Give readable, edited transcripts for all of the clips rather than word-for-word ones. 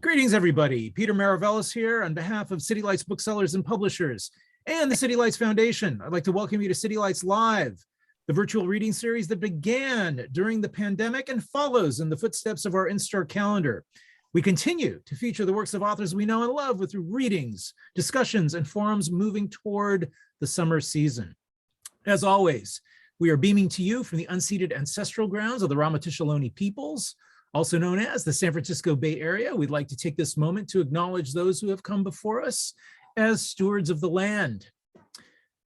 Greetings, everybody. Peter Maravellis here on behalf of City Lights booksellers and publishers and the City Lights Foundation. I'd like to welcome you to City Lights Live, the virtual reading series that began during the pandemic and follows in the footsteps of our in-store calendar. We continue to feature the works of authors we know and love with readings, discussions, and forums moving toward the summer season. As always, we are beaming to you from the unceded ancestral grounds of the Ramaytush Ohlone peoples, also known as the San Francisco Bay Area. We'd like to take this moment to acknowledge those who have come before us as stewards of the land.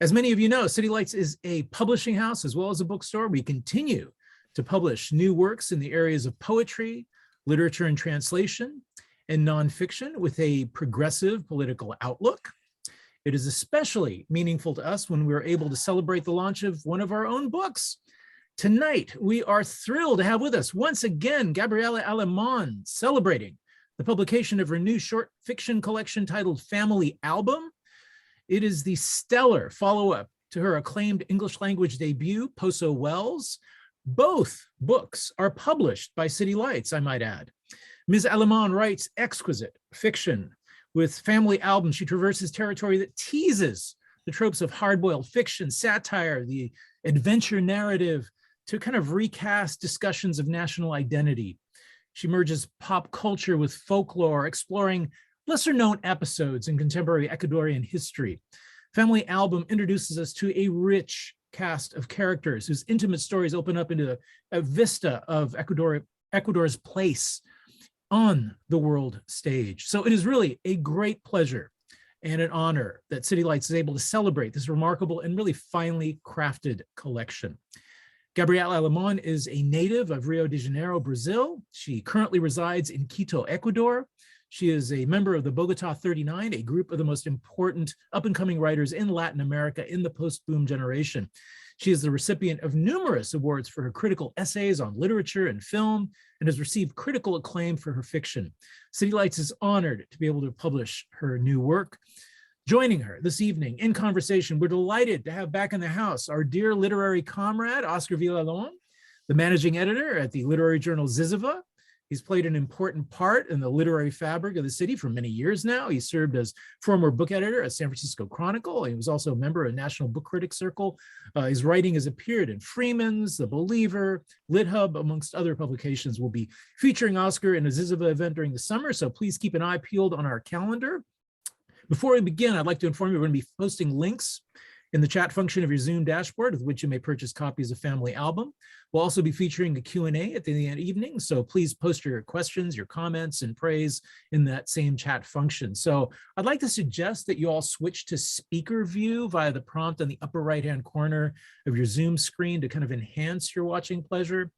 As many of you know, City Lights is a publishing house as well as a bookstore. We continue to publish new works in the areas of poetry, literature and translation, and nonfiction with a progressive political outlook. It is especially meaningful to us when we're able to celebrate the launch of one of our own books. Tonight, we are thrilled to have with us once again Gabriela Alemán, celebrating the publication of her new short fiction collection titled Family Album. It is the stellar follow-up to her acclaimed English language debut, Poso Wells. Both books are published by City Lights, I might add. Ms. Alemán writes exquisite fiction. With Family Album, she traverses territory that teases the tropes of hardboiled fiction, satire, the adventure narrative, to kind of recast discussions of national identity. She merges pop culture with folklore, exploring lesser-known episodes in contemporary Ecuadorian history. Family Album introduces us to a rich cast of characters whose intimate stories open up into a vista of Ecuador's place on the world stage. So it is really a great pleasure and an honor that City Lights is able to celebrate this remarkable and really finely crafted collection. Gabriela Alemán is a native of Rio de Janeiro, Brazil. She currently resides in Quito, Ecuador. She is a member of the Bogota 39, a group of the most important up-and-coming writers in Latin America in the post-boom generation. She is the recipient of numerous awards for her critical essays on literature and film and has received critical acclaim for her fiction. City Lights is honored to be able to publish her new work. Joining her this evening in conversation, we're delighted to have back in the house our dear literary comrade, Oscar Villalon, the managing editor at the literary journal Zyzzyva. He's played an important part in the literary fabric of the city for many years now. He served as former book editor at San Francisco Chronicle. He was also a member of National Book Critics Circle. His writing has appeared in Freeman's, The Believer, Lit Hub, amongst other publications. We'll be featuring Oscar in a Zyzzyva event during the summer, so please keep an eye peeled on our calendar. Before we begin, I'd like to inform you we're going to be posting links in the chat function of your Zoom dashboard with which you may purchase copies of Family Album. We'll also be featuring a Q&A at the end of the evening, so please post your questions, your comments, and praise in that same chat function. So I'd like to suggest that you all switch to speaker view via the prompt on the upper right-hand corner of your Zoom screen to kind of enhance your watching pleasure.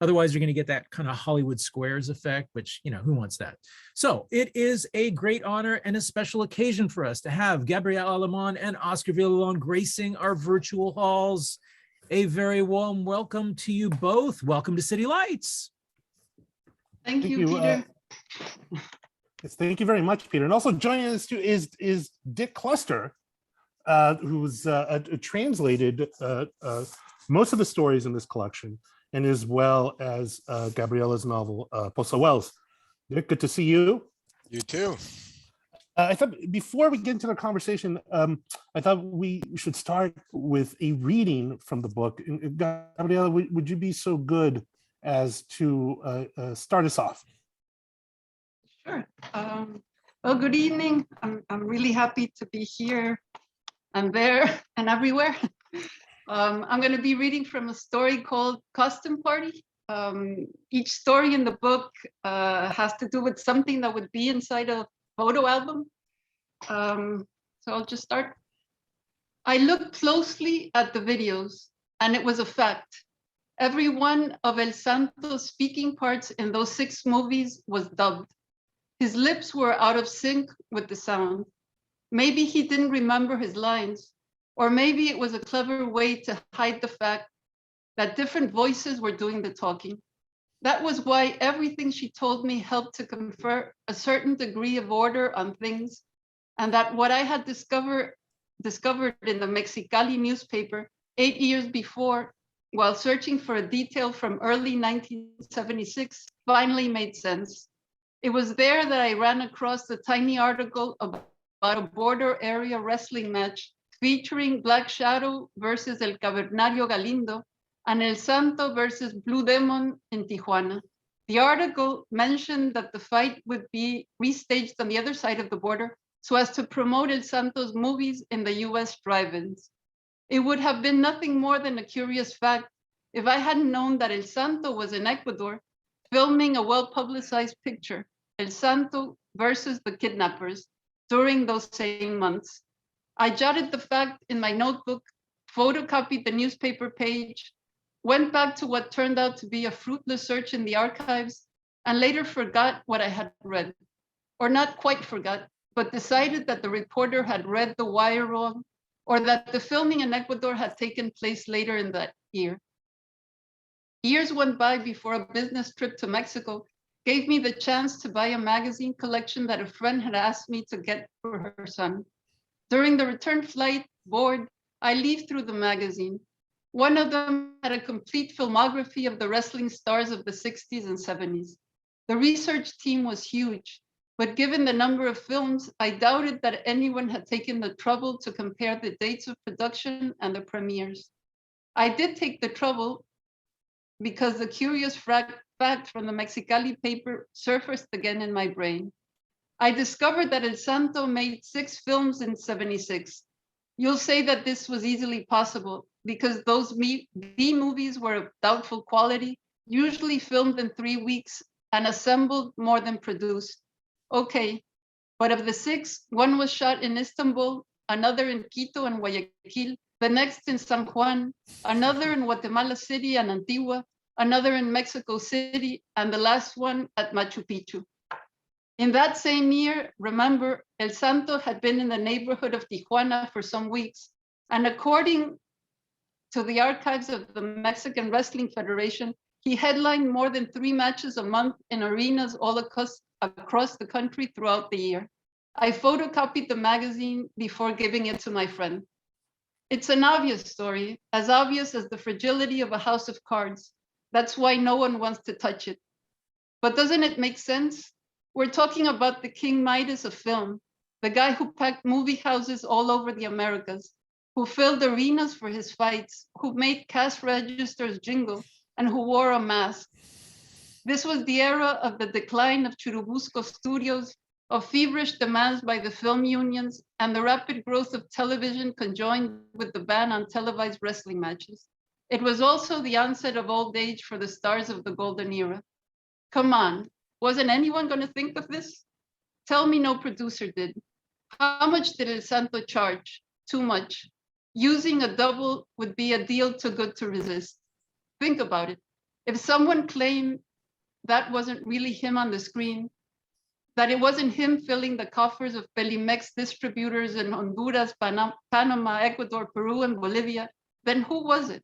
Otherwise, you're going to get that kind of Hollywood Squares effect, which, you know, who wants that? So it is a great honor and a special occasion for us to have Gabriela Alemán and Oscar Villalon gracing our virtual halls. A very warm welcome to you both. Welcome to City Lights. Thank you, Peter. Yes, thank you very much, Peter. And also joining us too is Dick Cluster, who's translated most of the stories in this collection, and as well as Gabriela's novel, Poso Wells. Dick, good to see you. You too. I thought before we get into the conversation, I thought we should start with a reading from the book. Gabriela, would you be so good as to start us off? Sure. Well, good evening. I'm really happy to be here and there and everywhere. I'm going to be reading from a story called Costume Party. Each story in the book has to do with something that would be inside a photo album. So I'll just start. I looked closely at the videos, and it was a fact. Every one of El Santo's speaking parts in those 6 movies was dubbed. His lips were out of sync with the sound. Maybe he didn't remember his lines, or maybe it was a clever way to hide the fact that different voices were doing the talking. That was why everything she told me helped to confer a certain degree of order on things, and that what I had discovered in the Mexicali newspaper 8 years before, while searching for a detail from early 1976, finally made sense. It was there that I ran across the tiny article about a border area wrestling match featuring Black Shadow versus El Cavernario Galindo and El Santo versus Blue Demon in Tijuana. The article mentioned that the fight would be restaged on the other side of the border so as to promote El Santo's movies in the US drive-ins. It would have been nothing more than a curious fact if I hadn't known that El Santo was in Ecuador filming a well-publicized picture, El Santo versus the Kidnappers, during those same months. I jotted the fact in my notebook, photocopied the newspaper page, went back to what turned out to be a fruitless search in the archives, and later forgot what I had read. Or not quite forgot, but decided that the reporter had read the wire wrong, or that the filming in Ecuador had taken place later in that year. Years went by before a business trip to Mexico gave me the chance to buy a magazine collection that a friend had asked me to get for her son. During the return flight, bored, I leafed through the magazine. One of them had a complete filmography of the wrestling stars of the 60s and 70s. The research team was huge, but given the number of films, I doubted that anyone had taken the trouble to compare the dates of production and the premieres. I did take the trouble because the curious fact from the Mexicali paper surfaced again in my brain. I discovered that El Santo made 6 films in '76. You'll say that this was easily possible because those B movies were of doubtful quality, usually filmed in 3 weeks and assembled more than produced. Okay, but of the 6, one was shot in Istanbul, another in Quito and Guayaquil, the next in San Juan, another in Guatemala City and Antigua, another in Mexico City, and the last one at Machu Picchu. In that same year, remember, El Santo had been in the neighborhood of Tijuana for some weeks, and according to the archives of the Mexican Wrestling Federation, he headlined more than 3 matches a month in arenas all across the country throughout the year. I photocopied the magazine before giving it to my friend. It's an obvious story, as obvious as the fragility of a house of cards. That's why no one wants to touch it. But doesn't it make sense? We're talking about the King Midas of film, the guy who packed movie houses all over the Americas, who filled arenas for his fights, who made cash registers jingle, and who wore a mask. This was the era of the decline of Churubusco studios, of feverish demands by the film unions, and the rapid growth of television conjoined with the ban on televised wrestling matches. It was also the onset of old age for the stars of the golden era. Come on, wasn't anyone going to think of this? Tell me no producer did. How much did El Santo charge? Too much. Using a double would be a deal too good to resist. Think about it. If someone claimed that wasn't really him on the screen, that it wasn't him filling the coffers of Pelimex distributors in Honduras, Panama, Ecuador, Peru, and Bolivia, then who was it?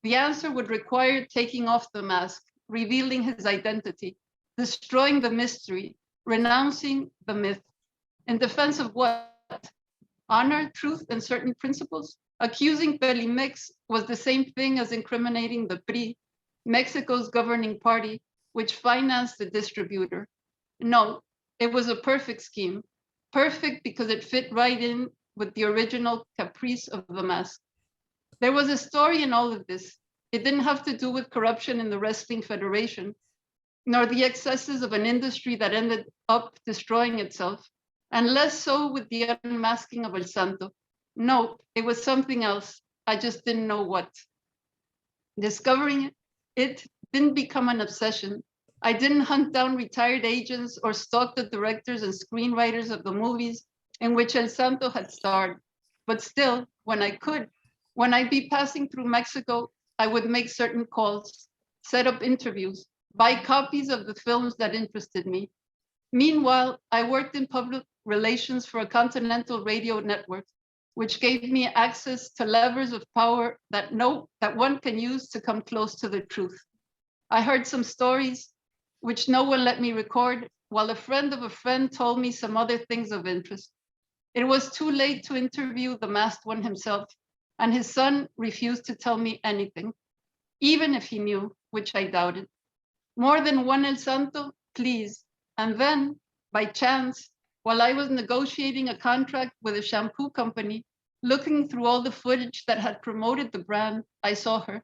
The answer would require taking off the mask, revealing his identity, destroying the mystery, renouncing the myth. In defense of what? Honor, truth, and certain principles? Accusing Pelimex was the same thing as incriminating the PRI, Mexico's governing party, which financed the distributor. No, it was a perfect scheme. Perfect because it fit right in with the original caprice of the mask. There was a story in all of this. It didn't have to do with corruption in the Wrestling Federation, nor the excesses of an industry that ended up destroying itself, and less so with the unmasking of El Santo. No, it was something else. I just didn't know what. Discovering it didn't become an obsession. I didn't hunt down retired agents or stalk the directors and screenwriters of the movies in which El Santo had starred. But still, when I could, when I'd be passing through Mexico, I would make certain calls, set up interviews, buy copies of the films that interested me. Meanwhile, I worked in public relations for a continental radio network, which gave me access to levers of power that one can use to come close to the truth. I heard some stories which no one let me record, while a friend of a friend told me some other things of interest. It was too late to interview the masked one himself, and his son refused to tell me anything, even if he knew, which I doubted. More than one El Santo, please, And then, by chance, while I was negotiating a contract with a shampoo company, looking through all the footage that had promoted the brand, I saw her,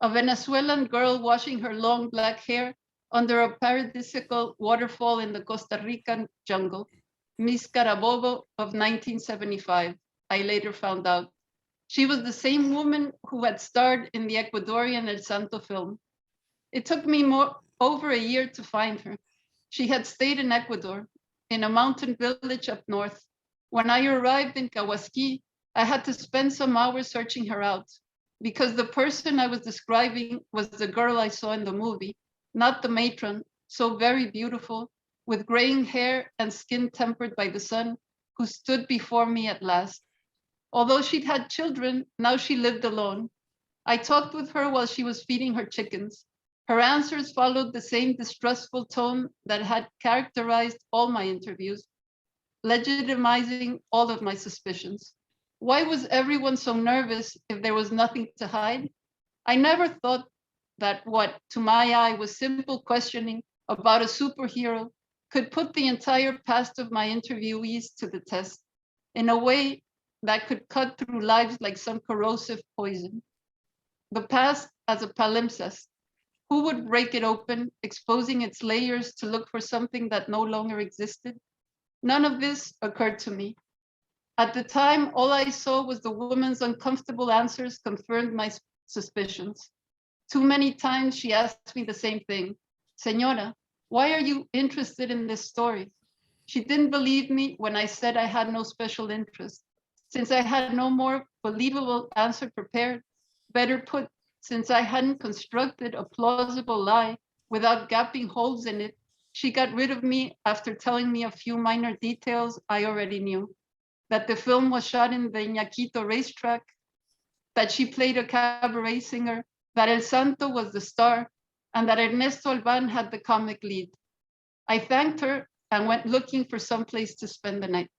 a Venezuelan girl washing her long black hair under a paradisiacal waterfall in the Costa Rican jungle. Miss Carabobo of 1975, I later found out. She was the same woman who had starred in the Ecuadorian El Santo film. It took me over a year to find her. She had stayed in Ecuador, in a mountain village up north. When I arrived in Cahuasqui, I had to spend some hours searching her out, because the person I was describing was the girl I saw in the movie, not the matron, so very beautiful, with graying hair and skin tempered by the sun, who stood before me at last. Although she'd had children, now she lived alone. I talked with her while she was feeding her chickens. Her answers followed the same distrustful tone that had characterized all my interviews, legitimizing all of my suspicions. Why was everyone so nervous if there was nothing to hide? I never thought that what, to my eye, was simple questioning about a superhero could put the entire past of my interviewees to the test in a way that could cut through lives like some corrosive poison. The past as a palimpsest. Who would break it open, exposing its layers to look for something that no longer existed? None of this occurred to me. At the time, all I saw was the woman's uncomfortable answers confirmed my suspicions. Too many times she asked me the same thing. Señora, why are you interested in this story? She didn't believe me when I said I had no special interest. Since I had no more believable answer prepared, better put, since I hadn't constructed a plausible lie without gaping holes in it, she got rid of me after telling me a few minor details I already knew. That the film was shot in the Ñaquito racetrack, that she played a cabaret singer, that El Santo was the star, and that Ernesto Alban had the comic lead. I thanked her and went looking for some place to spend the night.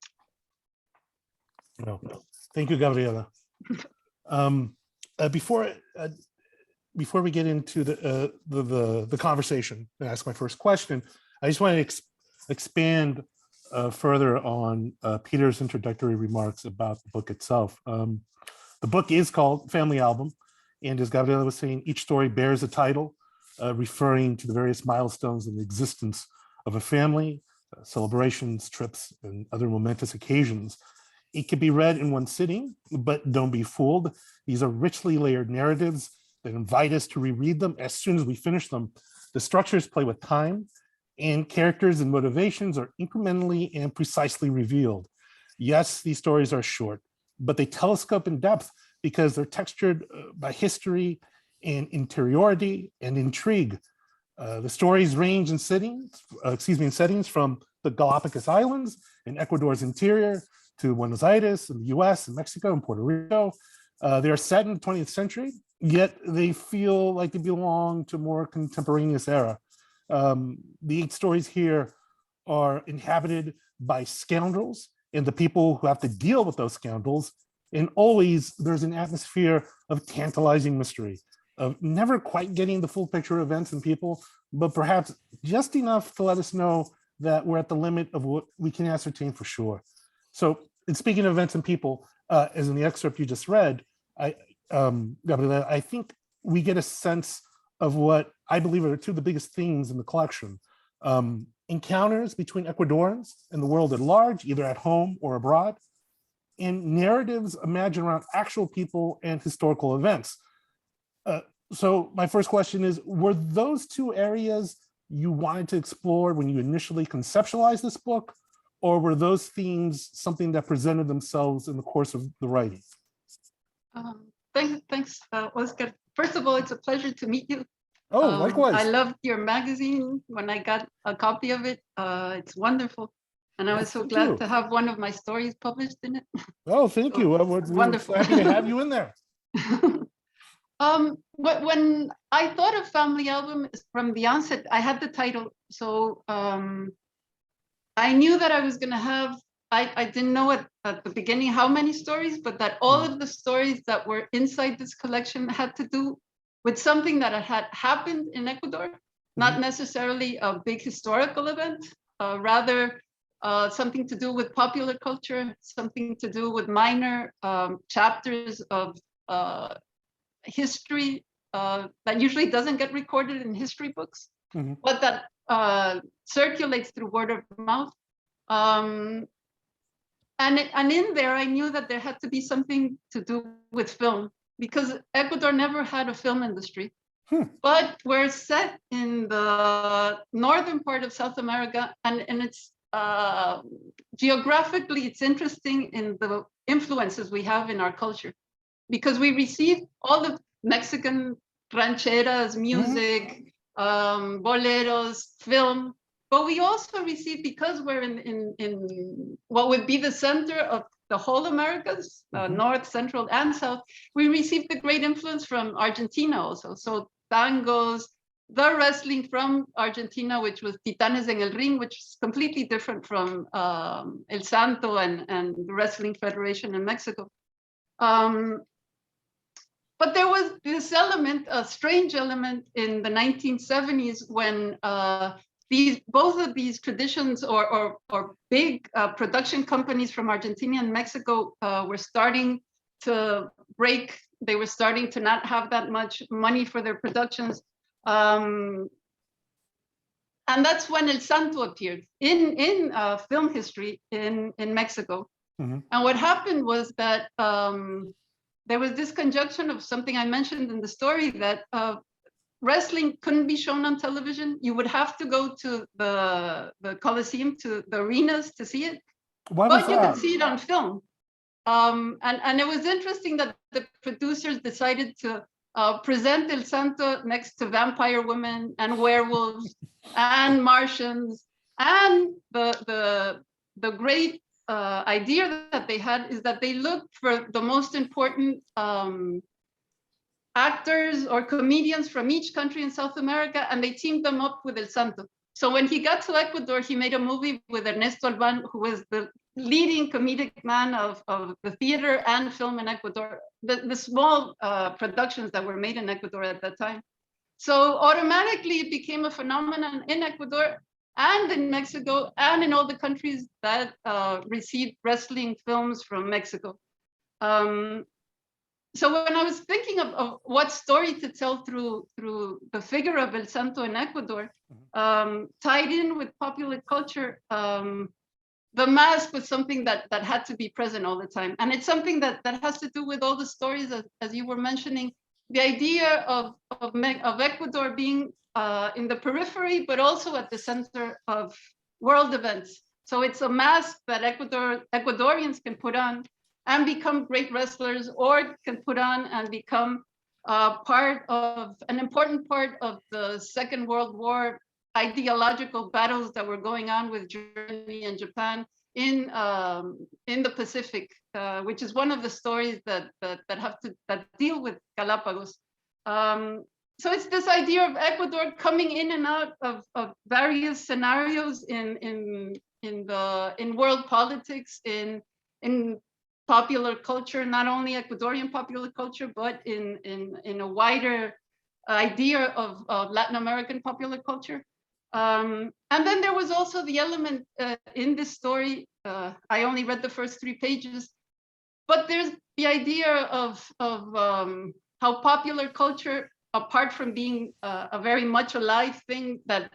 No. Thank you, Gabriela. Before we get into the conversation and ask my first question, I just want to expand further on Peter's introductory remarks about the book itself. The book is called Family Album, and as Gabriela was saying, each story bears a title referring to the various milestones in the existence of a family, celebrations, trips, and other momentous occasions. It can be read in one sitting, but don't be fooled. These are richly layered narratives that invite us to reread them as soon as we finish them. The structures play with time, and characters and motivations are incrementally and precisely revealed. Yes, these stories are short, but they telescope in depth because they're textured by history and interiority and intrigue. The stories range in settings from the Galapagos Islands in Ecuador's interior to Buenos Aires in the US and Mexico and Puerto Rico. They are set in the 20th century, yet they feel like they belong to a more contemporaneous era. The 8 stories here are inhabited by scoundrels and the people who have to deal with those scoundrels. And always there's an atmosphere of tantalizing mystery, of never quite getting the full picture of events and people, but perhaps just enough to let us know that we're at the limit of what we can ascertain for sure. So, and speaking of events and people, as in the excerpt you just read, Gabriela, I think we get a sense of what I believe are 2 of the biggest themes in the collection. Encounters between Ecuadorians and the world at large, either at home or abroad, and narratives imagined around actual people and historical events. So my first question is, were those 2 areas you wanted to explore when you initially conceptualized this book, or were those themes something that presented themselves in the course of the writing? Thanks, Oscar. First of all, it's a pleasure to meet you. Oh, likewise. I loved your magazine when I got a copy of it. It's wonderful. And I was so glad to have one of my stories published in it. Oh, thank you. We're wonderful. happy to have you in there. When I thought of Family Album from the onset, I had the title. So I knew that I was going to have, I didn't know at the beginning how many stories, but that all of the stories that were inside this collection had to do with something that had happened in Ecuador, not necessarily a big historical event. rather something to do with popular culture, something to do with minor chapters of history that usually doesn't get recorded in history books, but that circulates through word of mouth. And in there, I knew that there had to be something to do with film, because Ecuador never had a film industry. But we're set in the northern part of South America, and it's geographically, it's interesting in the influences we have in our culture, because we receive all the Mexican rancheras, music, boleros, film, but we also receive, because we're in what would be the center of the whole Americas, North, Central, and South, we receive the great influence from Argentina also. So tangos, the wrestling from Argentina, which was Titanes en el Ring, which is completely different from El Santo and the Wrestling Federation in Mexico. But there was this element, a strange element in the 1970s when both of these traditions or big production companies from Argentina and Mexico were starting to break. They were starting to not have that much money for their productions. And that's when El Santo appeared in film history in Mexico. And what happened was that there was this conjunction of something I mentioned in the story, that wrestling couldn't be shown on television. You would have to go to the Coliseum, to the arenas to see it. But you could see it on film. And it was interesting that the producers decided to present El Santo next to vampire women and werewolves and Martians. And the great idea that they had is that they looked for the most important actors or comedians from each country in South America, and they teamed them up with El Santo. So when he got to Ecuador, he made a movie with Ernesto Alban, who was the leading comedic man of the theater and film in Ecuador, the small productions that were made in Ecuador at that time. So automatically it became a phenomenon in Ecuador and in Mexico and in all the countries that received wrestling films from Mexico. So when I was thinking of what story to tell through the figure of El Santo in Ecuador, tied in with popular culture, the mask was something that had to be present all the time. And it's something that has to do with all the stories, as you were mentioning, the idea of Ecuador being in the periphery, but also at the center of world events. So it's a mask that Ecuadorians can put on and become great wrestlers, or can put on and become an important part of the Second World War ideological battles that were going on with Germany and Japan in the Pacific, which is one of the stories that deal with Galapagos. So it's this idea of Ecuador coming in and out of various scenarios in world politics, in popular culture, not only Ecuadorian popular culture, but in a wider idea of Latin American popular culture. And then there was also the element in this story, I only read the first 3 pages, but there's the idea of how popular culture, apart from being a very much alive thing that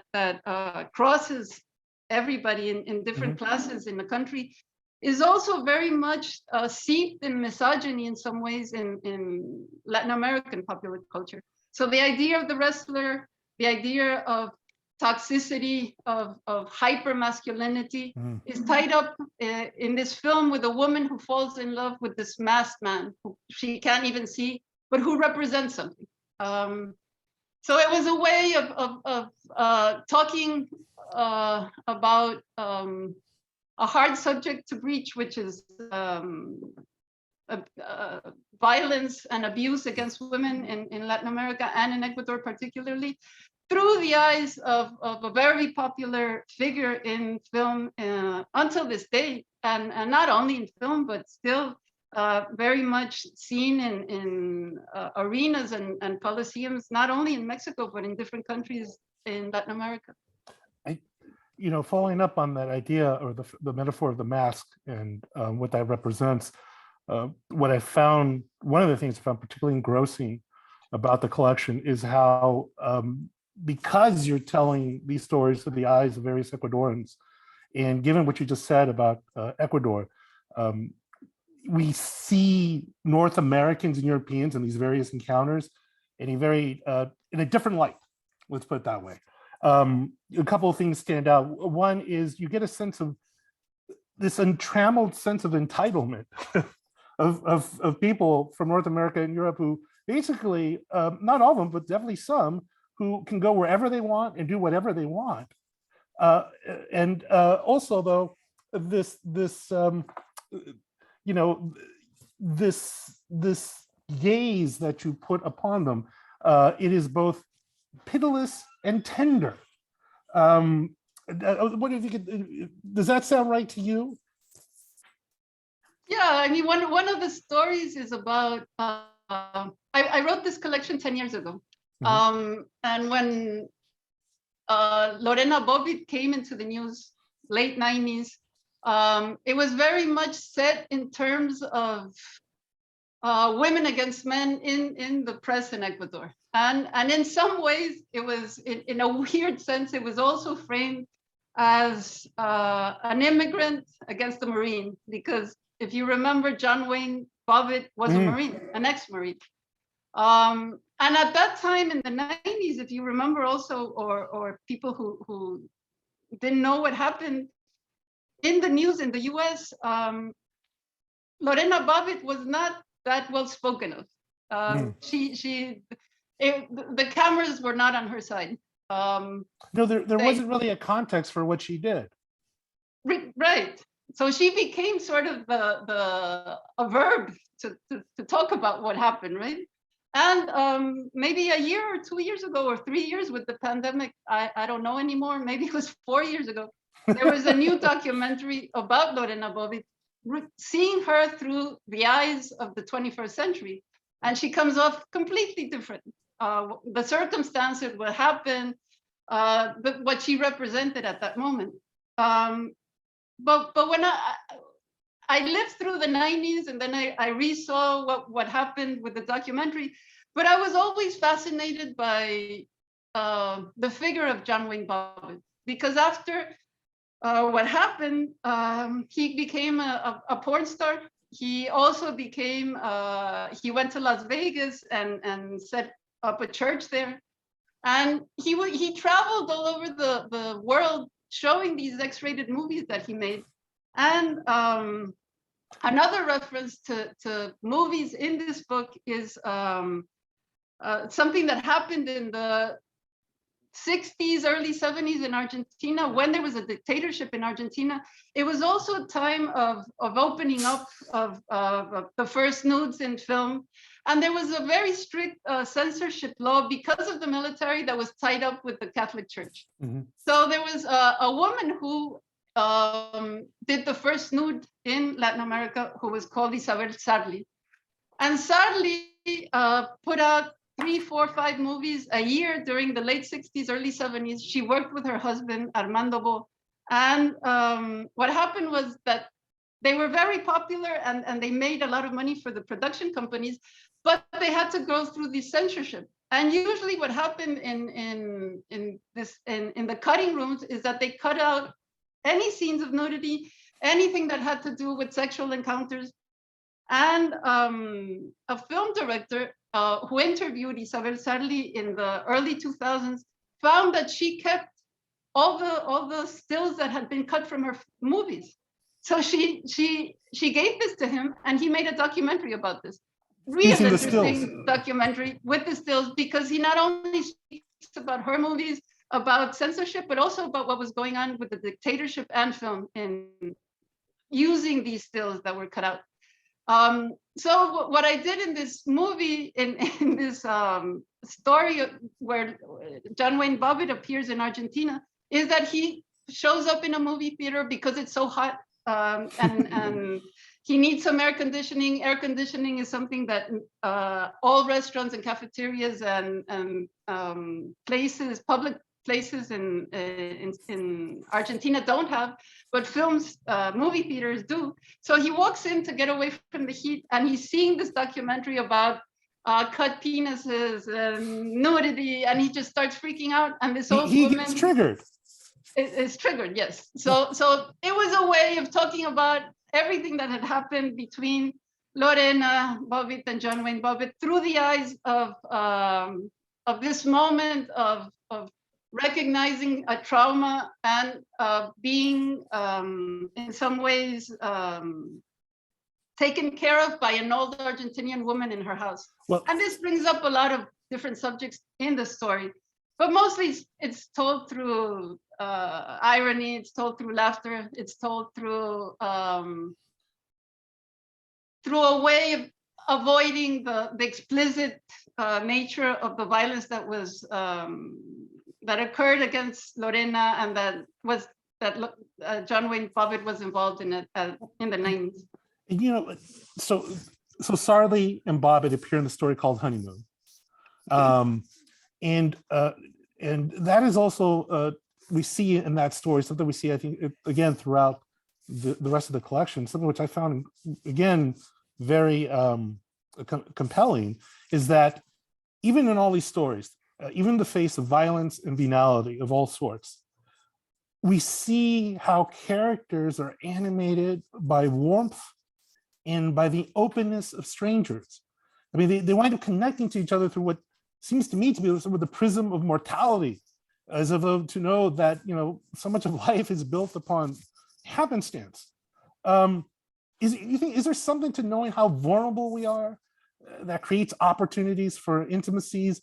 crosses everybody in different classes in the country, is also very much steeped in misogyny in some ways in Latin American popular culture. So the idea of the wrestler, the idea of toxicity, of hyper-masculinity is tied up in this film with a woman who falls in love with this masked man who she can't even see, but who represents something. So it was a way of talking about a hard subject to breach, which is violence and abuse against women in Latin America and in Ecuador particularly, through the eyes of a very popular figure in film until this day, and not only in film, but still very much seen in arenas and coliseums, not only in Mexico, but in different countries in Latin America. following up on that idea or the metaphor of the mask and what that represents, what I found, one of the things I found particularly engrossing about the collection is how, because you're telling these stories through the eyes of various Ecuadorians, and given what you just said about Ecuador, we see North Americans and Europeans in these various encounters in a different light. Let's put it that way. A couple of things stand out. One is you get a sense of this untrammeled sense of entitlement of people from North America and Europe who basically, not all of them, but definitely some, who can go wherever they want and do whatever they want. Also, though, this gaze that you put upon them, it is both pitiless and tender. What if you could? Does that sound right to you? Yeah, I mean, one of the stories is about. I wrote this collection 10 years ago, and when Lorena Bobbitt came into the news, late 90s, it was very much set in terms of women against men in the press in Ecuador. And in some ways, it was, in a weird sense, it was also framed as an immigrant against a Marine, because if you remember, John Wayne Bobbitt was a Marine, an ex-Marine. And at that time in the 90s, if you remember also, or people who didn't know what happened in the news in the US, Lorena Bobbitt was not that well spoken of. The cameras were not on her side. No, there wasn't really a context for what she did. Right. So she became sort of a verb to talk about what happened, right? And maybe a year or 2 years ago or 3 years with the pandemic, I don't know anymore, maybe it was 4 years ago, there was a new documentary about Lorena Bobbitt, seeing her through the eyes of the 21st century. And she comes off completely different. The circumstances, what happened, what she represented at that moment. But when I lived through the 90s, and then I resaw what happened with the documentary, but I was always fascinated by the figure of John Wayne Bobbitt, because after what happened, he became a porn star. He also became, he went to Las Vegas and set up a church there. And he traveled all over the world showing these X-rated movies that he made. And another reference to movies in this book is something that happened in the 60s, early 70s in Argentina, when there was a dictatorship in Argentina. It was also a time of opening up of the first nudes in film. And there was a very strict censorship law because of the military that was tied up with the Catholic Church. So there was a woman who did the first nude in Latin America, who was called Isabel Sarli. And Sarli put out 3, 4, 5 movies a year during the late 60s, early 70s. She worked with her husband, Armando Bo. And what happened was that they were very popular and they made a lot of money for the production companies, but they had to go through the censorship. And usually what happened in the cutting rooms is that they cut out any scenes of nudity, anything that had to do with sexual encounters. And a film director who interviewed Isabel Sarli in the early 2000s found that she kept all the stills that had been cut from her movies. So she gave this to him, and he made a documentary about this. Really interesting documentary with the stills, because he not only speaks about her movies, about censorship, but also about what was going on with the dictatorship and film in using these stills that were cut out. So what I did in this movie, in this story where John Wayne Bobbitt appears in Argentina, is that he shows up in a movie theater because it's so hot, and he needs some air conditioning. Air conditioning is something that all restaurants and cafeterias and places, public places in Argentina don't have, but movie theaters do. So he walks in to get away from the heat, and he's seeing this documentary about cut penises and nudity, and he just starts freaking out. And this old He woman gets triggered. is triggered, yes. So it was a way of talking about everything that had happened between Lorena Bobbitt and John Wayne Bobbitt through the eyes of this moment of recognizing a trauma and being in some ways taken care of by an old Argentinian woman in her house. Well, And this brings up a lot of different subjects in the story, but mostly it's told through irony, it's told through laughter, it's told through a way of avoiding the explicit nature of the violence that was that occurred against Lorena, and that John Wayne Bobbitt was involved in it in the 90s. you know, so Sarli and Bobbitt appear in the story called Honeymoon, and that is also we see in that story something we see, I think, again throughout the rest of the collection, something which I found again very compelling, is that even in all these stories, even in the face of violence and venality of all sorts, we see how characters are animated by warmth and by the openness of strangers. I mean, they wind up connecting to each other through what seems to me to be sort of the prism of mortality, as though to know that, you know, so much of life is built upon happenstance. Is there something to knowing how vulnerable we are that creates opportunities for intimacies?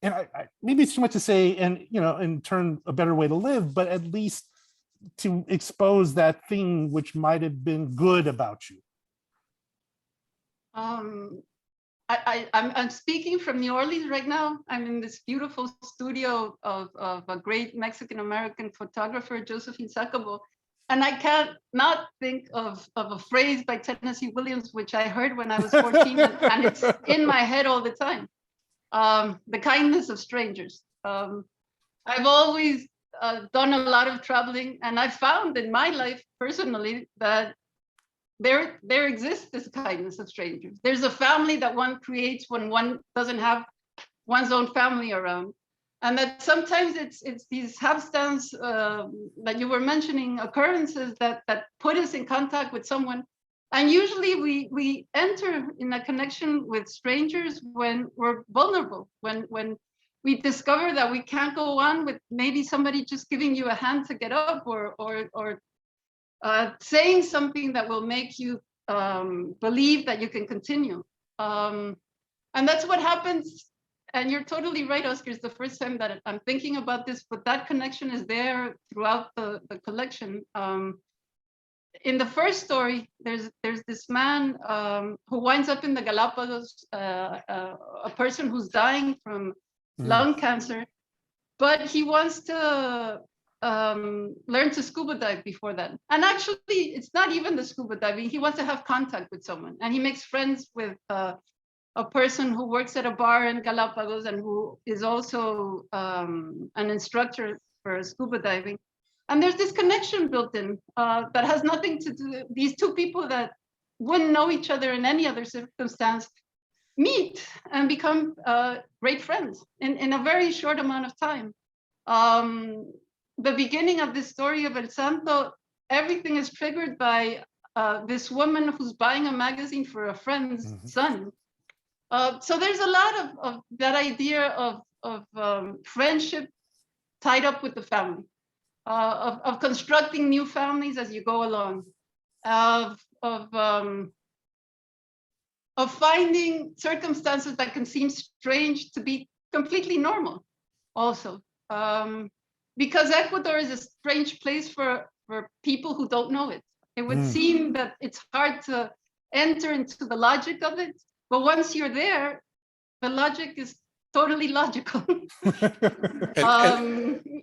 And I maybe it's too much to say, and you know, in turn a better way to live, but at least to expose that thing which might have been good about you. I'm speaking from New Orleans right now. I'm in this beautiful studio of a great Mexican-American photographer, Josephine Sacabo. And I can't not think of a phrase by Tennessee Williams, which I heard when I was 14, and it's in my head all the time. The kindness of strangers. I've always done a lot of traveling, and I've found in my life personally that there exists this kindness of strangers. There's a family that one creates when one doesn't have one's own family around. And that sometimes it's these hapstance that you were mentioning, occurrences that put us in contact with someone. And usually we enter in a connection with strangers when we're vulnerable, when we discover that we can't go on with maybe somebody just giving you a hand to get up, or saying something that will make you believe that you can continue. And that's what happens. And you're totally right, Oscar. It's the first time that I'm thinking about this, but that connection is there throughout the collection. In the first story, there's this man who winds up in the Galapagos, a person who's dying from lung cancer, but he wants to learn to scuba dive before that. And actually, it's not even the scuba diving. He wants to have contact with someone, and he makes friends with a person who works at a bar in Galapagos and who is also an instructor for scuba diving. And there's this connection built in that has nothing to do, these two people that wouldn't know each other in any other circumstance meet and become great friends in a very short amount of time. The beginning of this story of El Santo, everything is triggered by this woman who's buying a magazine for a friend's son. So there's a lot of that idea of friendship tied up with the family, of constructing new families as you go along, of finding circumstances that can seem strange to be completely normal also. Because Ecuador is a strange place for people who don't know it. It would seem that it's hard to enter into the logic of it. But once you're there, the logic is totally logical,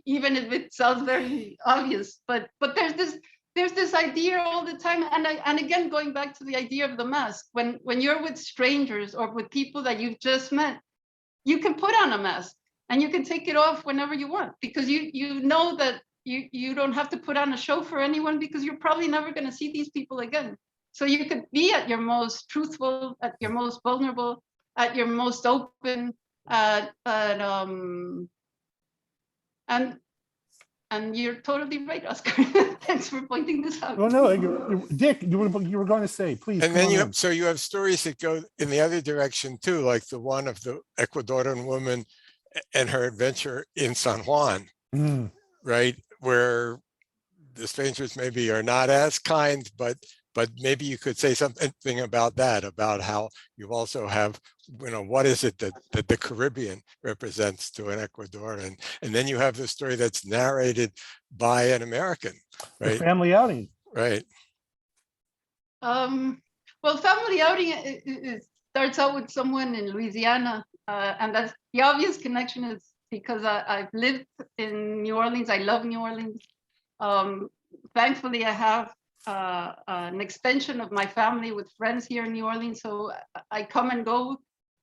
even if it sounds very obvious. But there's this idea all the time, and again going back to the idea of the mask. When you're with strangers or with people that you've just met, you can put on a mask, and you can take it off whenever you want, because you know that you don't have to put on a show for anyone, because you're probably never going to see these people again. So you could be at your most truthful, at your most vulnerable, at your most open, and you're totally right, Oscar. Thanks for pointing this out. Oh no, Dick, you were going to say, please. And come then on you in. so you have stories that go in the other direction too, like the one of the Ecuadorian woman and her adventure in San Juan, right? Where the strangers maybe are not as kind, but maybe you could say something about that, about how you also have, what is it that the Caribbean represents to an Ecuadorian? And then you have the story that's narrated by an American, The right? family outing. Right. Well, family outing, it starts out with someone in Louisiana, and that's the obvious connection is because I've lived in New Orleans. I love New Orleans. Thankfully, I have an extension of my family with friends here in New Orleans, so I come and go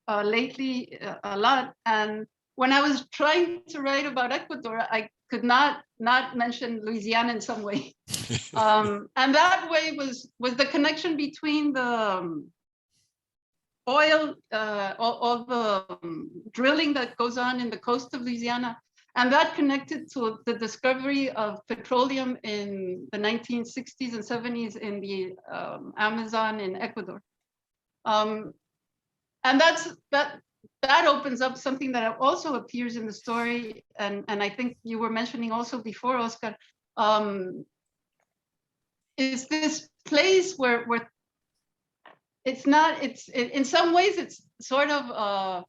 lately a lot. And when I was trying to write about Ecuador, I could not mention Louisiana in some way. And that way was the connection between the oil, all the drilling that goes on in the coast of Louisiana, and that connected to the discovery of petroleum in the 1960s and 70s in the Amazon in Ecuador. And that opens up something that also appears in the story, and I think you were mentioning also before, Oscar, is this place where it's in some ways it's sort of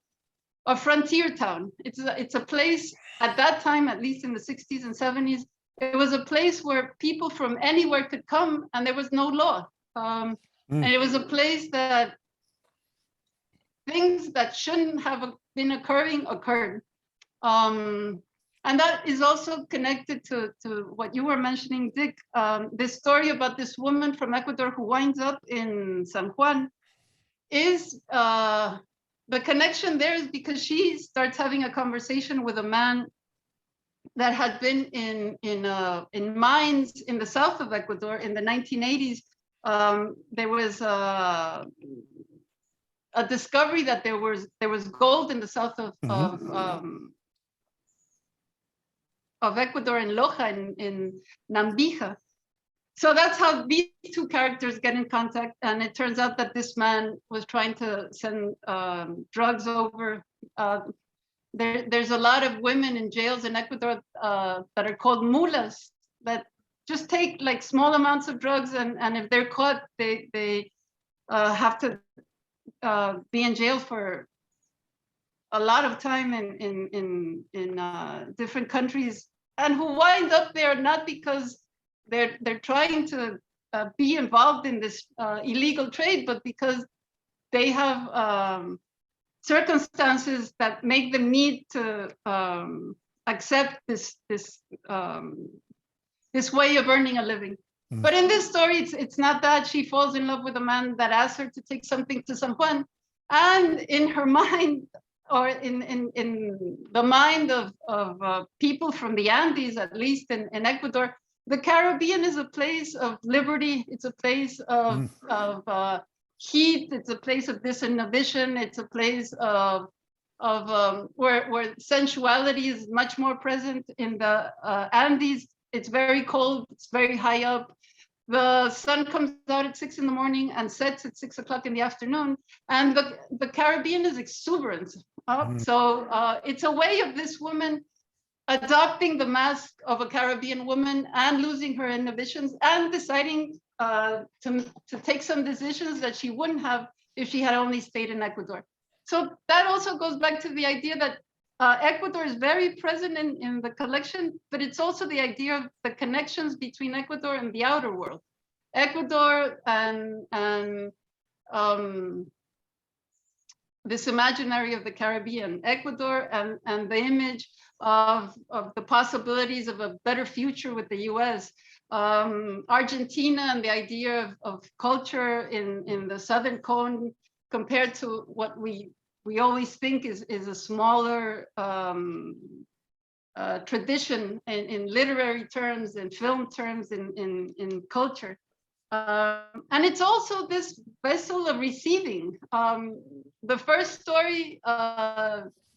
a frontier town. It's a place at that time, at least in the 60s and 70s, it was a place where people from anywhere could come and there was no law. And it was a place that things that shouldn't have been occurring occurred. And that is also connected to what you were mentioning, Dick. This story about this woman from Ecuador who winds up in San Juan is the connection there is because she starts having a conversation with a man that had been in mines in the south of Ecuador in the 1980s. There was a discovery that there was gold in the south of Ecuador, in Loja, in Nambija. So that's how these two characters get in contact, and it turns out that this man was trying to send drugs over. There's a lot of women in jails in Ecuador that are called mulas, that just take like small amounts of drugs, and if they're caught, they have to be in jail for a lot of time in different countries, and who wind up there not because they're trying to be involved in this illegal trade, but because they have circumstances that make them need to accept this way of earning a living. But in this story, it's not that. She falls in love with a man that asks her to take something to San Juan, and in her mind, or in the mind of people from the Andes, at least in Ecuador, the Caribbean is a place of liberty. It's a place of heat. It's a place of disinhibition. It's a place of where sensuality is much more present. In the Andes, it's very cold. It's very high up. The sun comes out at 6 a.m. and sets at 6 o'clock in the afternoon. And the Caribbean is exuberant. So it's a way of this woman adopting the mask of a Caribbean woman and losing her inhibitions and deciding to take some decisions that she wouldn't have if she had only stayed in Ecuador. So that also goes back to the idea that Ecuador is very present in the collection, but it's also the idea of the connections between Ecuador and the outer world. Ecuador and this imaginary of the Caribbean, Ecuador and the image of the possibilities of a better future with the US, Argentina and the idea of culture in the Southern Cone compared to what we we always think is a smaller tradition in literary terms, in film terms, in culture. And it's also this vessel of receiving. The first story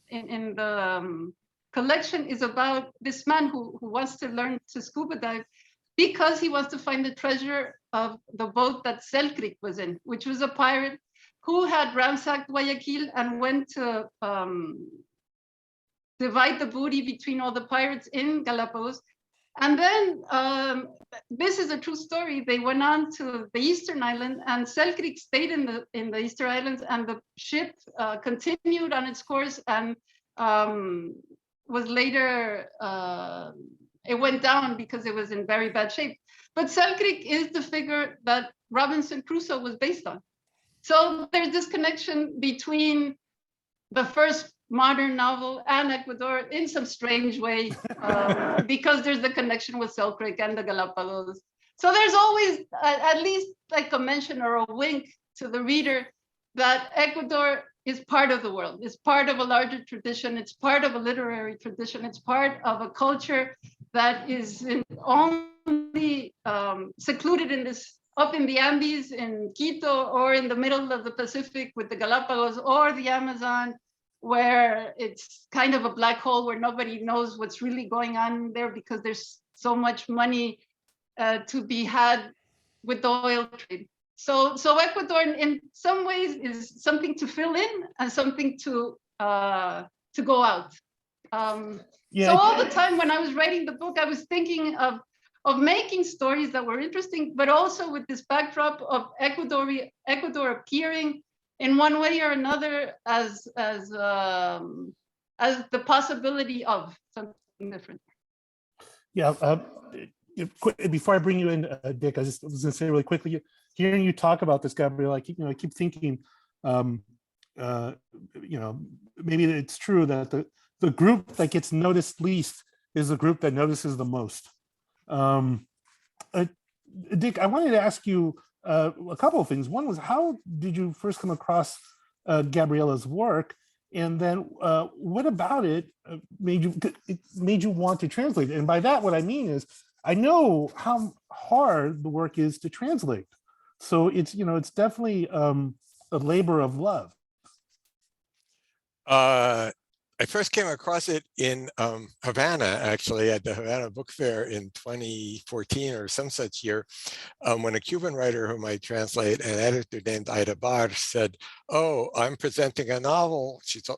in the collection is about this man who wants to learn to scuba dive because he wants to find the treasure of the boat that Selkirk was in, which was a pirate who had ransacked Guayaquil and went to divide the booty between all the pirates in Galapagos. And then, this is a true story, they went on to the Eastern Island, and Selkirk stayed in the Eastern Islands, and the ship continued on its course and was later, it went down because it was in very bad shape. But Selkirk is the figure that Robinson Crusoe was based on. So there's this connection between the first modern novel and Ecuador in some strange way, because there's the connection with Selkirk and the Galapagos. So there's always at least like a mention or a wink to the reader that Ecuador is part of the world, is part of a larger tradition, it's part of a literary tradition, it's part of a culture that is only secluded in this, up in the Andes in Quito, or in the middle of the Pacific with the Galapagos or the Amazon, where it's kind of a black hole where nobody knows what's really going on there because there's so much money to be had with the oil trade. So Ecuador in some ways is something to fill in and something to go out. So all the time when I was writing the book, I was thinking of making stories that were interesting, but also with this backdrop of Ecuador appearing in one way or another as the possibility of something different. Yeah. Before I bring you in, Dick, I was going to say really quickly, hearing you talk about this, Gabriela, I keep thinking, maybe it's true that the group that gets noticed least is the group that notices the most. Dick, I wanted to ask you a couple of things. One was, how did you first come across Gabriela's work? And then what about it made you want to translate it? And by that, what I mean is, I know how hard the work is to translate. So it's definitely a labor of love. I first came across it in Havana, actually, at the Havana Book Fair in 2014 or some such year, when a Cuban writer whom I translate, an editor named Ida Bar, said, "Oh, I'm presenting a novel." She's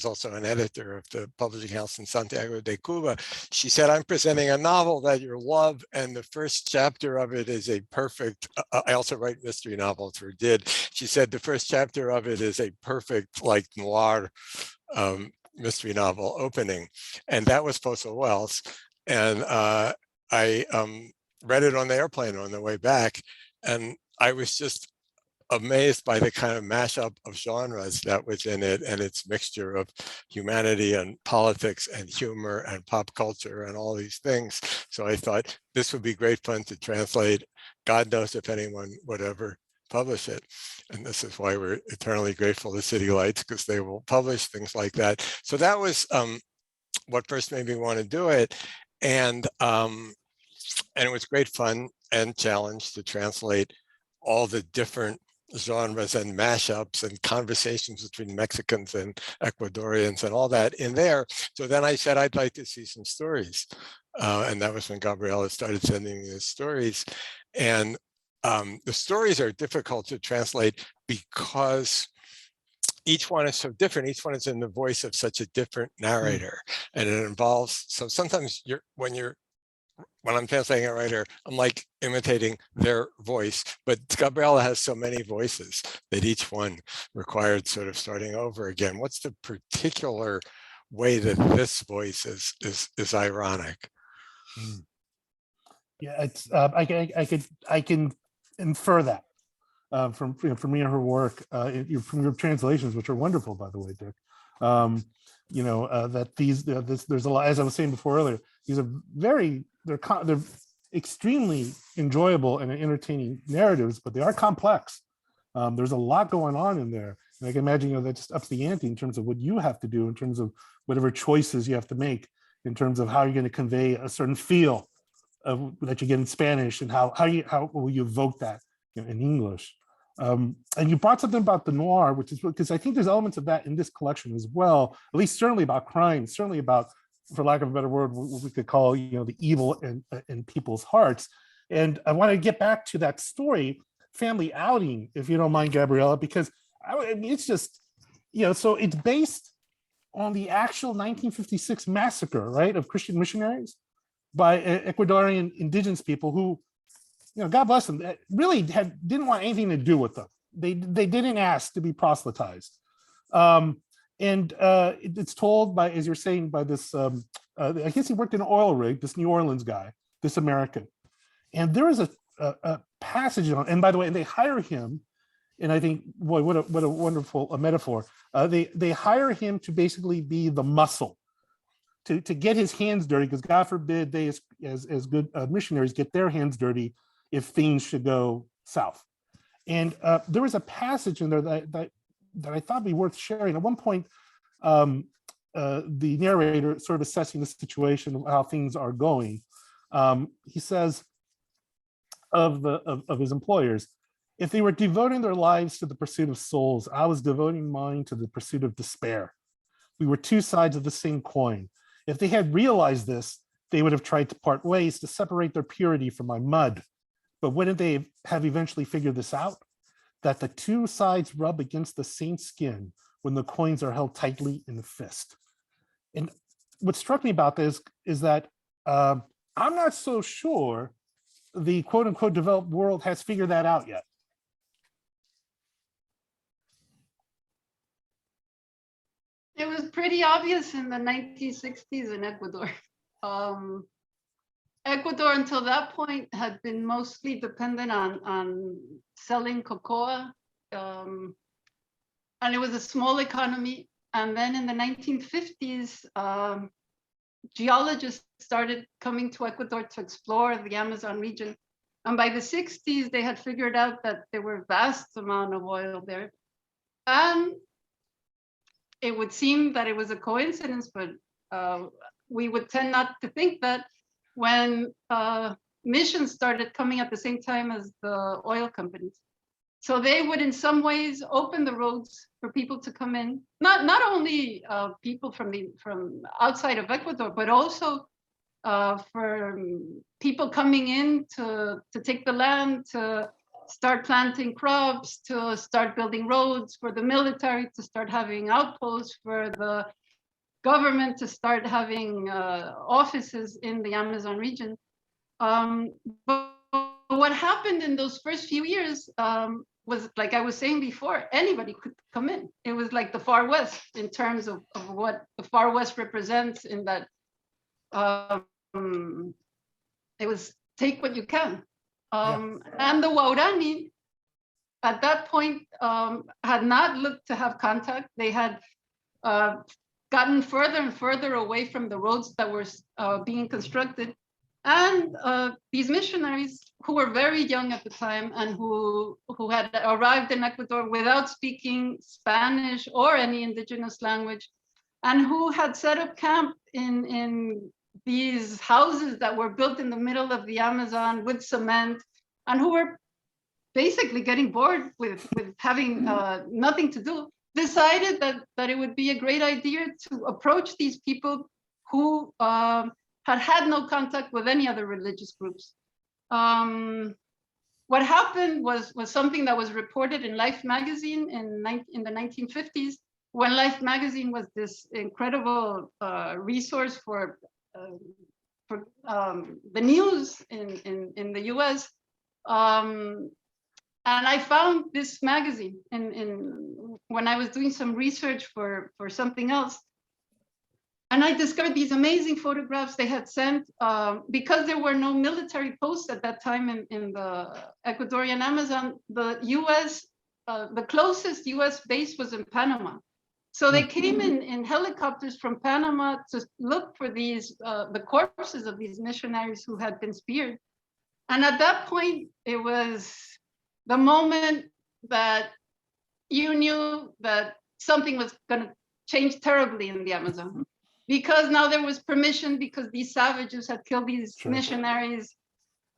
also an editor of the publishing house in Santiago de Cuba. She said, "I'm presenting a novel that you'll love, and the first chapter of it is a perfect," I also write mystery novels, or did. She said, "The first chapter of it is a perfect, like, noir mystery novel opening," and that was Poso Wells. And I read it on the airplane on the way back, and I was just amazed by the kind of mashup of genres that was in it, and its mixture of humanity and politics and humor and pop culture and all these things. So I thought this would be great fun to translate. God knows if anyone would ever publish it. And this is why we're eternally grateful to City Lights, because they will publish things like that. So that was what first made me want to do it. And it was great fun and challenge to translate all the different genres and mashups and conversations between Mexicans and Ecuadorians and all that in there. So then I said, I'd like to see some stories. And that was when Gabriela started sending me the stories. And the stories are difficult to translate because each one is so different. Each one is in the voice of such a different narrator, and it involves. So sometimes when I'm translating a writer, I'm like imitating their voice. But Gabriela has so many voices that each one required sort of starting over again. What's the particular way that this voice is ironic? Yeah, it's I can infer that from reading her work, from your translations, which are wonderful, by the way, Dick. That there's a lot, as I was saying before earlier, these are they're extremely enjoyable and entertaining narratives, but they are complex, There's a lot going on in there. And I can imagine, that just ups the ante in terms of what you have to do, in terms of whatever choices you have to make, in terms of how you're going to convey a certain feel that you get in Spanish, and how will you evoke that in English. And you brought something about the noir, which is because I think there's elements of that in this collection as well, at least certainly about crime, certainly about, for lack of a better word, what we could call, the evil in people's hearts. And I want to get back to that story, Family Outing, if you don't mind, Gabriela, because I mean, it's just, so it's based on the actual 1956 massacre, right, of Christian missionaries by Ecuadorian indigenous people who, God bless them, really didn't want anything to do with them. They didn't ask to be proselytized. It's told by, as you're saying, by this, I guess he worked in an oil rig, this New Orleans guy, this American. And there is a passage, and by the way, they hire him, and I think, boy, what a wonderful metaphor. They hire him to basically be the muscle, to get his hands dirty, because God forbid they, as good missionaries, get their hands dirty if things should go south. And there was a passage in there that I thought would be worth sharing. At one point, the narrator, sort of assessing the situation, how things are going, he says of his employers, if they were devoting their lives to the pursuit of souls, I was devoting mine to the pursuit of despair. We were two sides of the same coin. If they had realized this, they would have tried to part ways to separate their purity from my mud. But wouldn't they have eventually figured this out? That the two sides rub against the same skin when the coins are held tightly in the fist. And what struck me about this is that I'm not so sure the quote unquote developed world has figured that out yet. It was pretty obvious in the 1960s in Ecuador. Ecuador, until that point, had been mostly dependent on selling cocoa, and it was a small economy. And then in the 1950s, geologists started coming to Ecuador to explore the Amazon region. And by the 60s, they had figured out that there were vast amount of oil there. And it would seem that it was a coincidence, but we would tend not to think that when missions started coming at the same time as the oil companies. So they would in some ways open the roads for people to come in, not only people from outside of Ecuador, but also for people coming in to take the land, to start planting crops, to start building roads, for the military to start having outposts, for the government to start having offices in the Amazon region. But what happened in those first few years was, like I was saying before, anybody could come in. It was like the Far West in terms of what the Far West represents, in that it was take what you can. And the Waurani at that point had not looked to have contact. They had gotten further and further away from the roads that were being constructed. And these missionaries, who were very young at the time and who had arrived in Ecuador without speaking Spanish or any indigenous language, and who had set up camp in these houses that were built in the middle of the Amazon with cement, and who were basically getting bored with having nothing to do, decided that it would be a great idea to approach these people who had no contact with any other religious groups. What happened was something that was reported in Life magazine in the 1950s, when Life magazine was this incredible resource for the news in the US. And I found this magazine when I was doing some research for something else. And I discovered these amazing photographs they had sent, because there were no military posts at that time in the Ecuadorian Amazon. The US, the closest US base was in Panama. So they came in helicopters from Panama to look for these, the corpses of these missionaries who had been speared. And at that point, it was the moment that you knew that something was going to change terribly in the Amazon, because now there was permission, because these savages had killed these missionaries,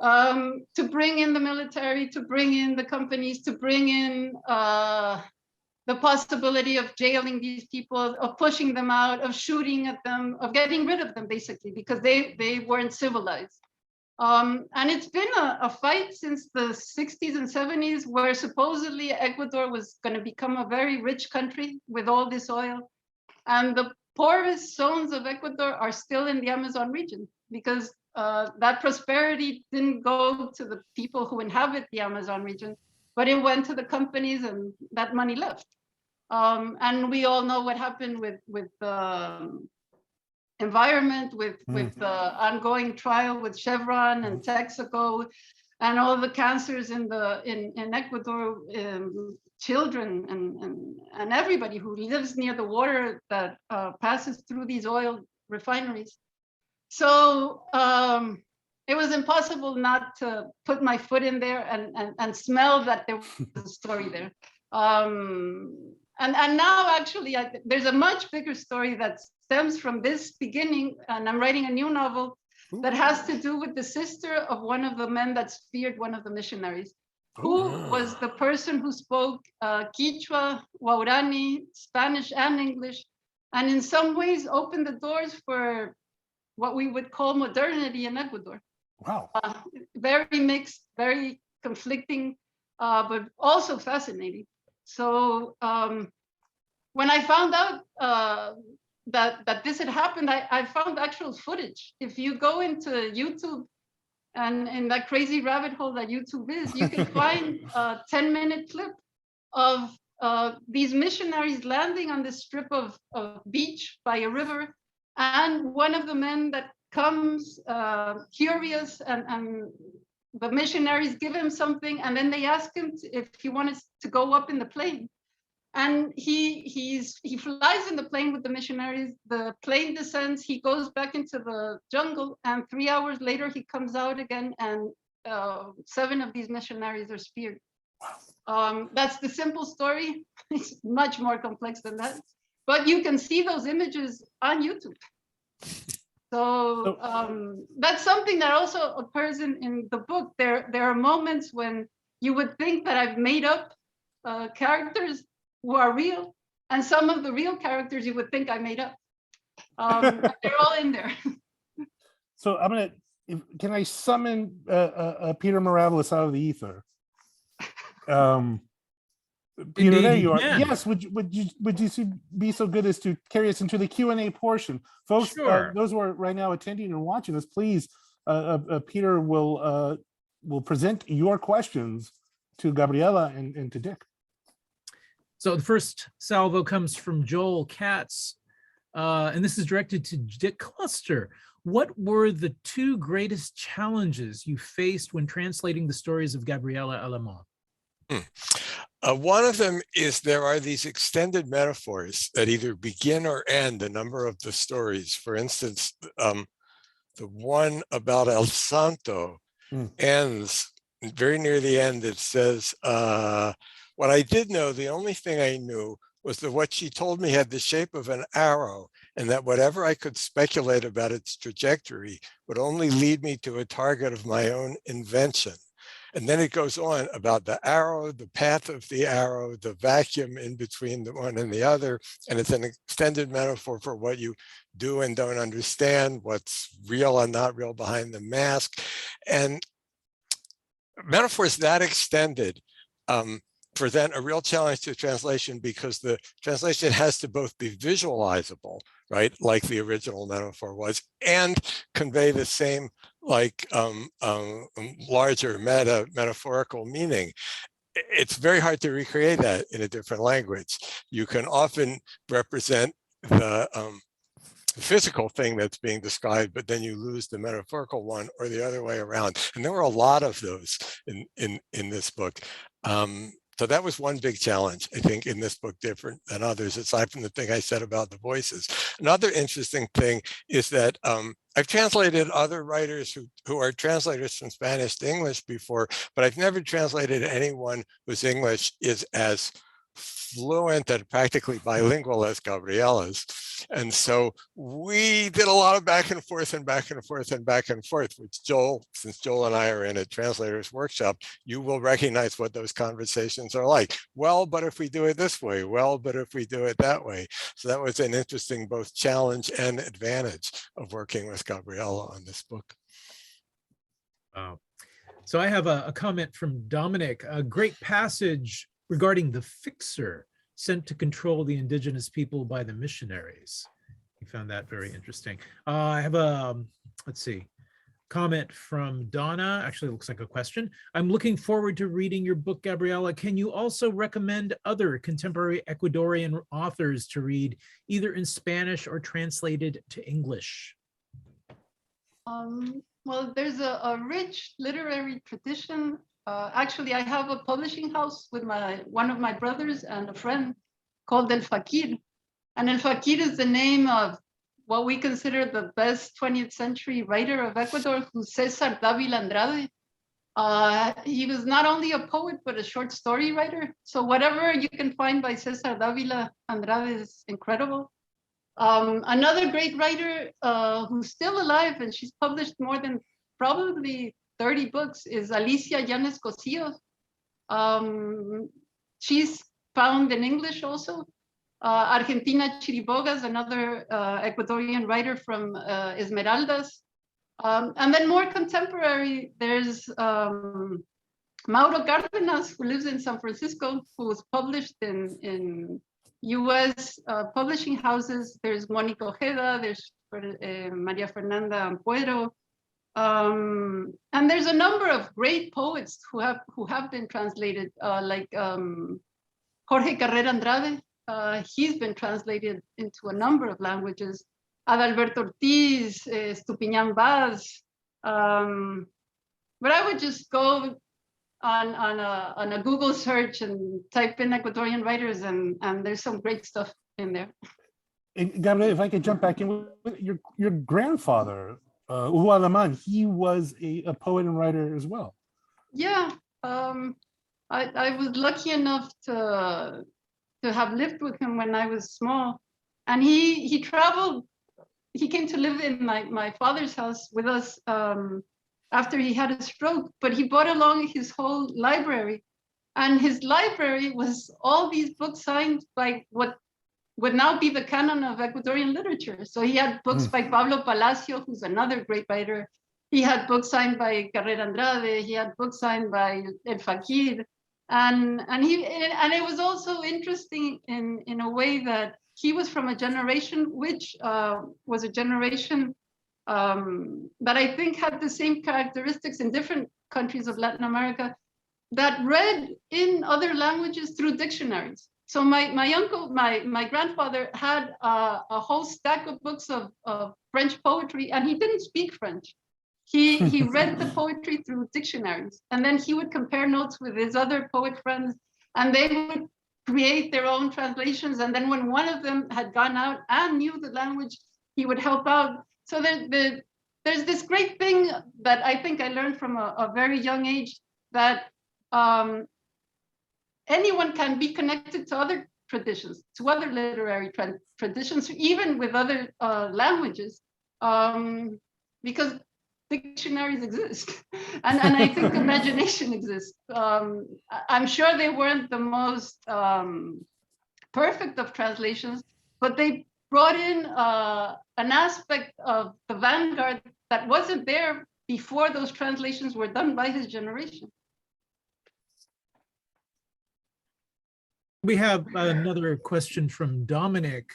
to bring in the military, to bring in the companies, to bring in the possibility of jailing these people, of pushing them out, of shooting at them, of getting rid of them, basically, because they weren't civilized. And it's been a fight since the 60s and 70s, where supposedly Ecuador was going to become a very rich country with all this oil. And the poorest zones of Ecuador are still in the Amazon region, because that prosperity didn't go to the people who inhabit the Amazon region, but it went to the companies, and that money left. And we all know what happened with the environment, with the ongoing trial with Chevron and Texaco, and all the cancers in Ecuador, children and everybody who lives near the water that passes through these oil refineries. So it was impossible not to put my foot in there and smell that there was a story there. And now actually there's a much bigger story that stems from this beginning, and I'm writing a new novel that has to do with the sister of one of the men that speared one of the missionaries, who was the person who spoke Quechua, Waurani, Spanish and English, and in some ways opened the doors for what we would call modernity in Ecuador. Wow. Very mixed, very conflicting, but also fascinating. So when I found out that this had happened, I found actual footage. If you go into YouTube, and in that crazy rabbit hole that YouTube is, you can find a 10-minute clip of these missionaries landing on this strip of beach by a river. And one of the men that comes curious, and the missionaries give him something, and then they ask him if he wanted to go up in the plane. And he flies in the plane with the missionaries. The plane descends, he goes back into the jungle, and 3 hours later he comes out again, and 7 of these missionaries are speared. That's the simple story. It's much more complex than that, but you can see those images on YouTube. So that's something that also occurs in the book. There are moments when you would think that I've made up characters who are real, and some of the real characters you would think I made up. They're all in there. So can I summon Peter Miravelous out of the ether? Peter, Indeed there you you are. can. Yes, would you be so good as to carry us into the Q&A portion? Folks, Sure. those who are right now attending and watching us, please, Peter will present your questions to Gabriela and to Dick. So the first salvo comes from Joel Katz, and this is directed to Dick Cluster. What were the 2 greatest challenges you faced when translating the stories of Gabriela Alemán? One of them is there are these extended metaphors that either begin or end a number of the stories. For instance, the one about El Santo ends very near the end. It says, what I did know, the only thing I knew was that what she told me had the shape of an arrow, and that whatever I could speculate about its trajectory would only lead me to a target of my own invention. And then it goes on about the arrow, the path of the arrow, the vacuum in between the one and the other. And it's an extended metaphor for what you do and don't understand, what's real and not real behind the mask. And metaphors that extended present a real challenge to translation, because the translation has to both be visualizable, right, like the original metaphor was, and convey the same like larger metaphorical meaning. It's very hard to recreate that in a different language. You can often represent the physical thing that's being described, but then you lose the metaphorical one, or the other way around. And there were a lot of those in this book. So that was one big challenge, I think, in this book, different than others, aside from the thing I said about the voices. Another interesting thing is that I've translated other writers who are translators from Spanish to English before, but I've never translated anyone whose English is as fluent and practically bilingual as Gabriela's. And so we did a lot of back and forth and back and forth and back and forth, which Joel, since Joel and I are in a translators workshop, you will recognize what those conversations are like. Well, but if we do it this way, well, but if we do it that way. So that was an interesting both challenge and advantage of working with Gabriela on this book. Wow. So I have a comment from Dominic, a great passage regarding the fixer sent to control the indigenous people by the missionaries. He found that very interesting. I have a, let's see, comment from Donna. Actually, it looks like a question. I'm looking forward to reading your book, Gabriela. Can you also recommend other contemporary Ecuadorian authors to read, either in Spanish or translated to English? Well, there's a rich literary tradition. Actually, I have a publishing house with one of my brothers and a friend called El Fakir. And El Fakir is the name of what we consider the best 20th century writer of Ecuador, who's Cesar Davila Andrade. He was not only a poet, but a short story writer. So whatever you can find by Cesar Davila Andrade is incredible. Another great writer who's still alive, and she's published more than probably 30 books, is Alicia Llanes Cosillo. She's found in English also. Argentina Chiribogas, another Ecuadorian writer from Esmeraldas. And then more contemporary, there's Mauro Cárdenas, who lives in San Francisco, who was published in US publishing houses. There's Mónica Ojeda, there's Maria Fernanda Ampuero. And there's a number of great poets who have been translated, like Jorge Carrera Andrade. He's been translated into a number of languages. Adalberto Ortiz, Estupiñán Vaz. But I would just go on a Google search and type in Ecuadorian writers, and there's some great stuff in there. And Gabriela, if I could jump back in, your grandfather, Hugo Alemán, he was a poet and writer as well. Yeah, I was lucky enough to have lived with him when I was small, and he traveled. He came to live in my father's house with us after he had a stroke, but he brought along his whole library, and his library was all these books signed by what would now be the canon of Ecuadorian literature. So he had books by Pablo Palacio, who's another great writer. He had books signed by Carrera Andrade. He had books signed by El Fakir. And it was also interesting in a way that he was from a generation which was a generation that I think had the same characteristics in different countries of Latin America, that read in other languages through dictionaries. So my grandfather had a whole stack of books of French poetry, and he didn't speak French. He read the poetry through dictionaries, and then he would compare notes with his other poet friends, and they would create their own translations. And then when one of them had gone out and knew the language, he would help out. So there's this great thing that I think I learned from a very young age, that anyone can be connected to other traditions, to other literary traditions, even with other languages, because dictionaries exist, and I think imagination exists. I'm sure they weren't the most perfect of translations, but they brought in an aspect of the vanguard that wasn't there before those translations were done by his generation. We have another question from Dominic.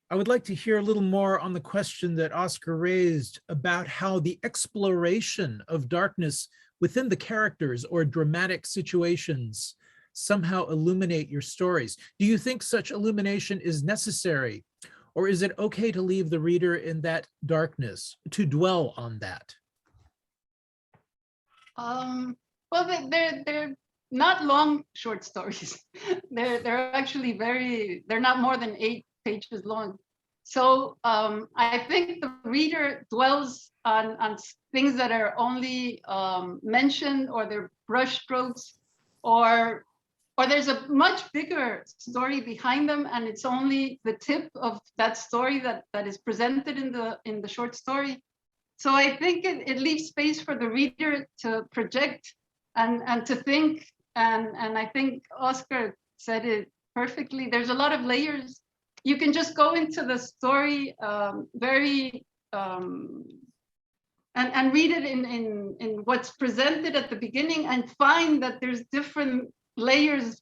I would like to hear a little more on the question that Oscar raised about how the exploration of darkness within the characters or dramatic situations somehow illuminate your stories. Do you think such illumination is necessary, or is it okay to leave the reader in that darkness, to dwell on that? Well, they're not long short stories. They're actually they're not more than 8 pages long. So I think the reader dwells on things that are only mentioned, or they're brush strokes, or there's a much bigger story behind them, and it's only the tip of that story that is presented in the short story. So I think it leaves space for the reader to project and to think. And I think Oscar said it perfectly. There's a lot of layers. You can just go into the story very and read it in what's presented at the beginning, and find that there's different layers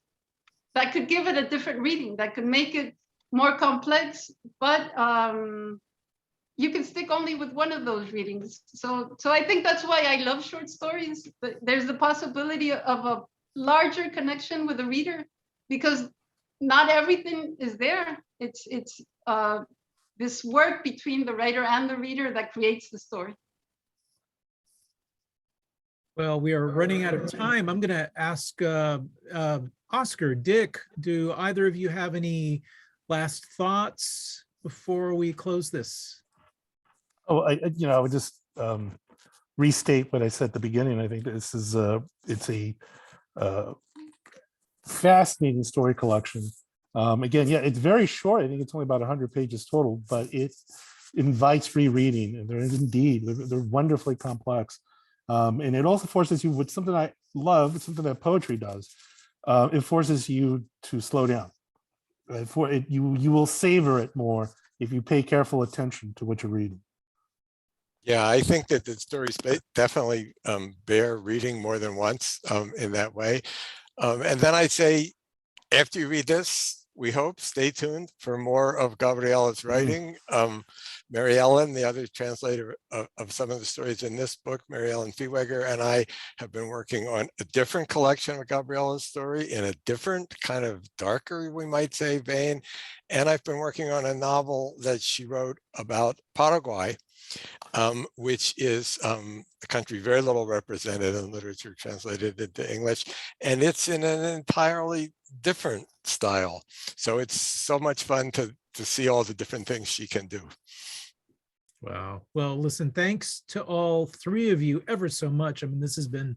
that could give it a different reading, that could make it more complex. But you can stick only with one of those readings. So I think that's why I love short stories. There's the possibility of a larger connection with the reader, because not everything is there. It's this work between the writer and the reader that creates the story. Well, we are running out of time. I'm going to ask Oscar, Dick, do either of you have any last thoughts before we close this? Oh, I would just restate what I said at the beginning. I think this is it's a fascinating story collection. Again, yeah, it's very short. I think it's only about 100 pages total, but it invites rereading, and they're wonderfully complex. And it also forces you, with something I love, something that poetry does. It forces you to slow down. You will savor it more if you pay careful attention to what you're reading. Yeah, I think that the stories definitely bear reading more than once in that way. And then I'd say, after you read this, we hope, stay tuned for more of Gabriela's writing. Mary Ellen, the other translator of some of the stories in this book, Mary Ellen Viehweger, and I have been working on a different collection of Gabriela's story in a different kind of darker, we might say, vein. And I've been working on a novel that she wrote about Paraguay, which is a country very little represented in literature translated into English, and it's in an entirely different style. So it's so much fun to see all the different things she can do. Wow. Well, listen, thanks to all three of you ever so much. I mean, this has been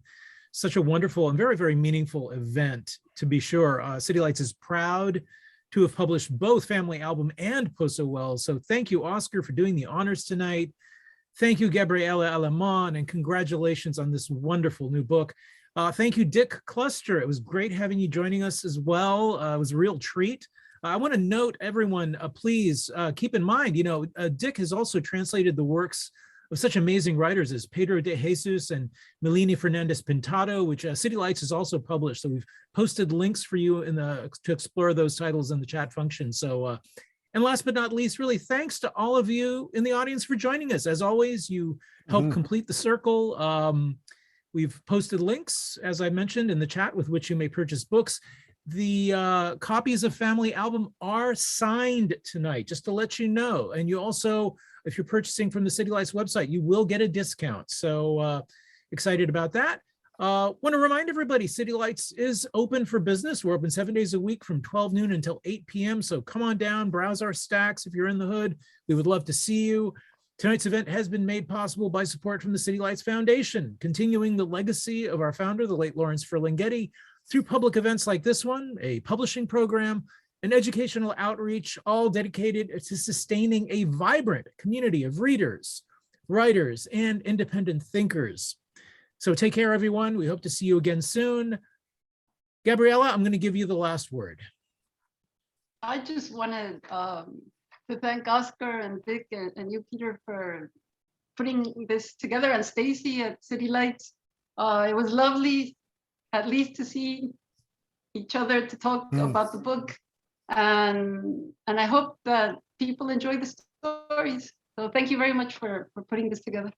such a wonderful and very, very meaningful event, to be sure. City Lights is proud to have published both Family Album and Poso Wells. So thank you, Oscar, for doing the honors tonight. Thank you, Gabriela Alemán, and congratulations on this wonderful new book. Thank you, Dick Cluster. It was great having you joining us as well. It was a real treat. I want to note, everyone, please keep in mind, Dick has also translated the works of such amazing writers as Pedro de Jesus and Melini Fernandez Pintado, which City Lights has also published. So we've posted links for you to explore those titles in the chat function. So, and last but not least, really thanks to all of you in the audience for joining us. As always, you help complete the circle. We've posted links, as I mentioned, in the chat with which you may purchase books. The copies of Family Album are signed tonight, just to let you know. And you also, if you're purchasing from the City Lights website, you will get a discount. So excited about that. Want to remind everybody, City Lights is open for business. We're open 7 days a week from 12 noon until 8 p.m. So come on down, browse our stacks if you're in the hood. We would love to see you. Tonight's event has been made possible by support from the City Lights Foundation, continuing the legacy of our founder, the late Lawrence Ferlinghetti, through public events like this one, a publishing program, an educational outreach, all dedicated to sustaining a vibrant community of readers, writers, and independent thinkers. So take care, everyone. We hope to see you again soon. Gabriela, I'm going to give you the last word. I just wanted to thank Oscar and Dick and you, Peter, for putting this together, and Stacy at City Lights. It was lovely, at least, to see each other, to talk about the book, and I hope that people enjoy the stories. So thank you very much for putting this together.